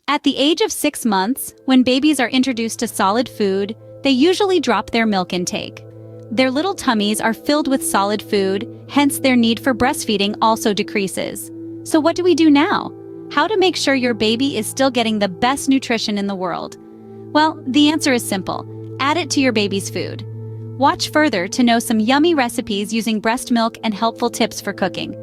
At the age of 6 months, when babies are introduced to solid food, they usually drop their milk intake. Their little tummies are filled with solid food, hence their need for breastfeeding also decreases. So what do we do now? How to make sure your baby is still getting the best nutrition in the world? Well, the answer is simple. Add it to your baby's food. Watch further to know some yummy recipes using breast milk and helpful tips for cooking.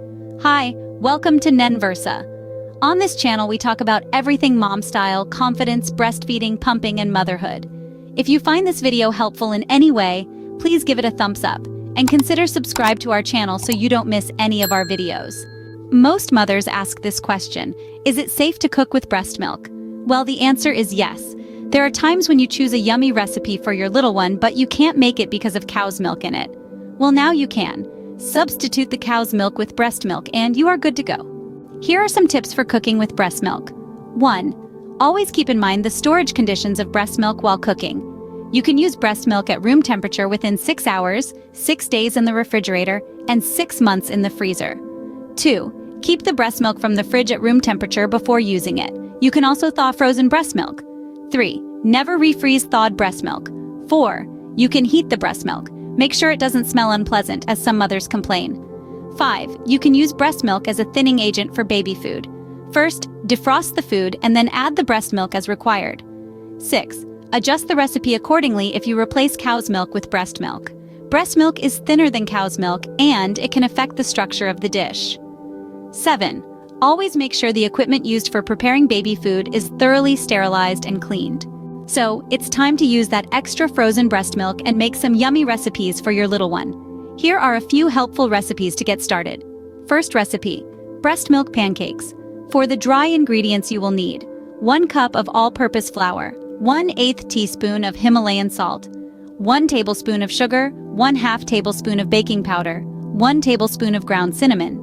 Hi, welcome to Nenversa. On this channel, we talk about everything mom style, confidence, breastfeeding, pumping, and motherhood. If you find this video helpful in any way, please give it a thumbs up and consider subscribe to our channel so you don't miss any of our videos. Most mothers ask this question: is it safe to cook with breast milk? Well, the answer is yes. There are times when you choose a yummy recipe for your little one, but you can't make it because of cow's milk in it. Well, now you can. Substitute the cow's milk with breast milk and you are good to go. Here are some tips for cooking with breast milk. 1. Always keep in mind the storage conditions of breast milk while cooking. You can use breast milk at room temperature within 6 hours, 6 days in the refrigerator, and 6 months in the freezer. 2. Keep the breast milk from the fridge at room temperature before using it. You can also thaw frozen breast milk. 3. Never refreeze thawed breast milk. 4. You can heat the breast milk. Make sure it doesn't smell unpleasant, as some mothers complain. 5. You can use breast milk as a thinning agent for baby food. First, defrost the food and then add the breast milk as required. 6. Adjust the recipe accordingly if you replace cow's milk with breast milk. Breast milk is thinner than cow's milk and it can affect the structure of the dish. 7. Always make sure the equipment used for preparing baby food is thoroughly sterilized and cleaned. So, it's time to use that extra frozen breast milk and make some yummy recipes for your little one. Here are a few helpful recipes to get started. First recipe: breast milk pancakes. For the dry ingredients you will need: 1 cup of all-purpose flour, 1/8 teaspoon of Himalayan salt, 1 tablespoon of sugar, 1/2 tablespoon of baking powder, 1 tablespoon of ground cinnamon.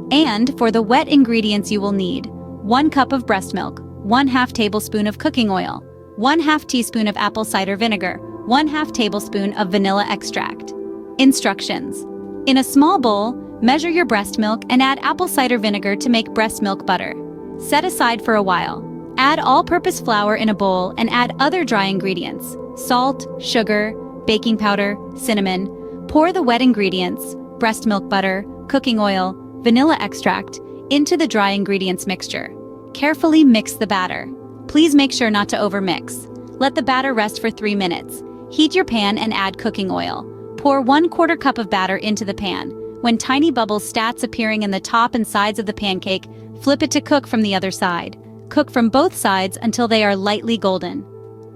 And for the wet ingredients you will need: 1 cup of breast milk, 1/2 tablespoon of cooking oil, 1/2 teaspoon of apple cider vinegar, 1/2 tablespoon of vanilla extract. Instructions: in a small bowl, measure your breast milk and add apple cider vinegar to make breast milk butter. Set aside for a while. Add all-purpose flour in a bowl and add other dry ingredients: salt, sugar, baking powder, cinnamon. Pour the wet ingredients, breast milk butter, cooking oil, vanilla extract, into the dry ingredients mixture. Carefully mix the batter. Please make sure not to overmix. Let the batter rest for 3 minutes. Heat your pan and add cooking oil. Pour 1/4 cup of batter into the pan. When tiny bubbles starts appearing in the top and sides of the pancake, flip it to cook from the other side. Cook from both sides until they are lightly golden.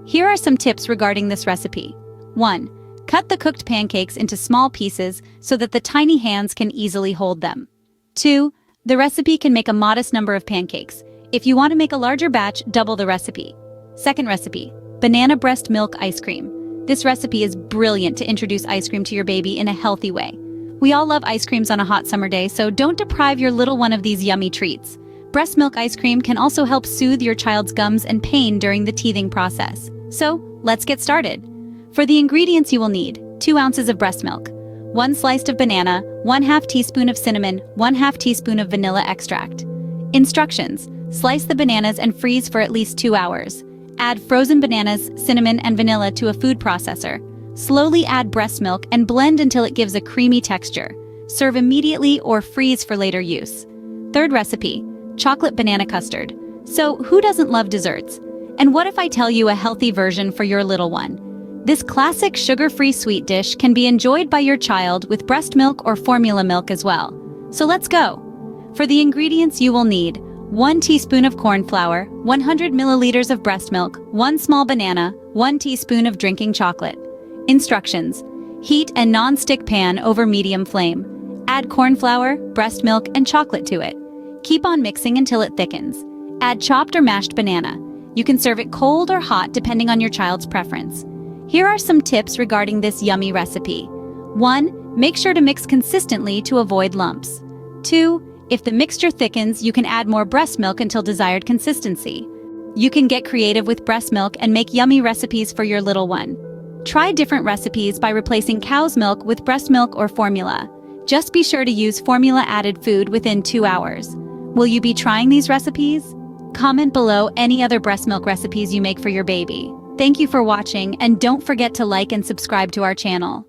Here are some tips regarding this recipe. 1. Cut the cooked pancakes into small pieces so that the tiny hands can easily hold them. 2. The recipe can make a modest number of pancakes. If you want to make a larger batch, double the recipe. Second recipe: banana breast milk ice cream. This recipe is brilliant to introduce ice cream to your baby in a healthy way. We all love ice creams on a hot summer day, so don't deprive your little one of these yummy treats. Breast milk ice cream can also help soothe your child's gums and pain during the teething process. So, let's get started. For the ingredients you will need: 2 ounces of breast milk, 1 slice of banana, 1/2 teaspoon of cinnamon, 1/2 teaspoon of vanilla extract. Instructions: slice the bananas and freeze for at least 2 hours. Add frozen bananas, cinnamon, and vanilla to a food processor. Slowly add breast milk and blend until it gives a creamy texture. Serve immediately or freeze for later use. Third recipe: chocolate banana custard. So, who doesn't love desserts? And what if I tell you a healthy version for your little one? This classic sugar-free sweet dish can be enjoyed by your child with breast milk or formula milk as well. So let's go. For the ingredients you will need: 1 teaspoon of corn flour, 100 milliliters of breast milk, 1 small banana, 1 teaspoon of drinking chocolate. Instructions: heat a non-stick pan over medium flame. Add corn flour, breast milk, and chocolate to it. Keep on mixing until it thickens. Add chopped or mashed banana. You can serve it cold or hot depending on your child's preference. Here are some tips regarding this yummy recipe. 1. Make sure to mix consistently to avoid lumps. 2. If the mixture thickens, you can add more breast milk until desired consistency. You can get creative with breast milk and make yummy recipes for your little one. Try different recipes by replacing cow's milk with breast milk or formula. Just be sure to use formula-added food within 2 hours. Will you be trying these recipes? Comment below any other breast milk recipes you make for your baby. Thank you for watching, and don't forget to like and subscribe to our channel.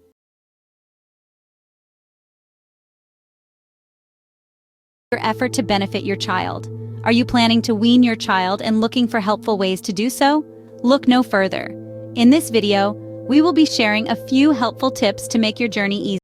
Your effort to benefit your child. Are you planning to wean your child and looking for helpful ways to do so? Look no further. In this video, we will be sharing a few helpful tips to make your journey easier.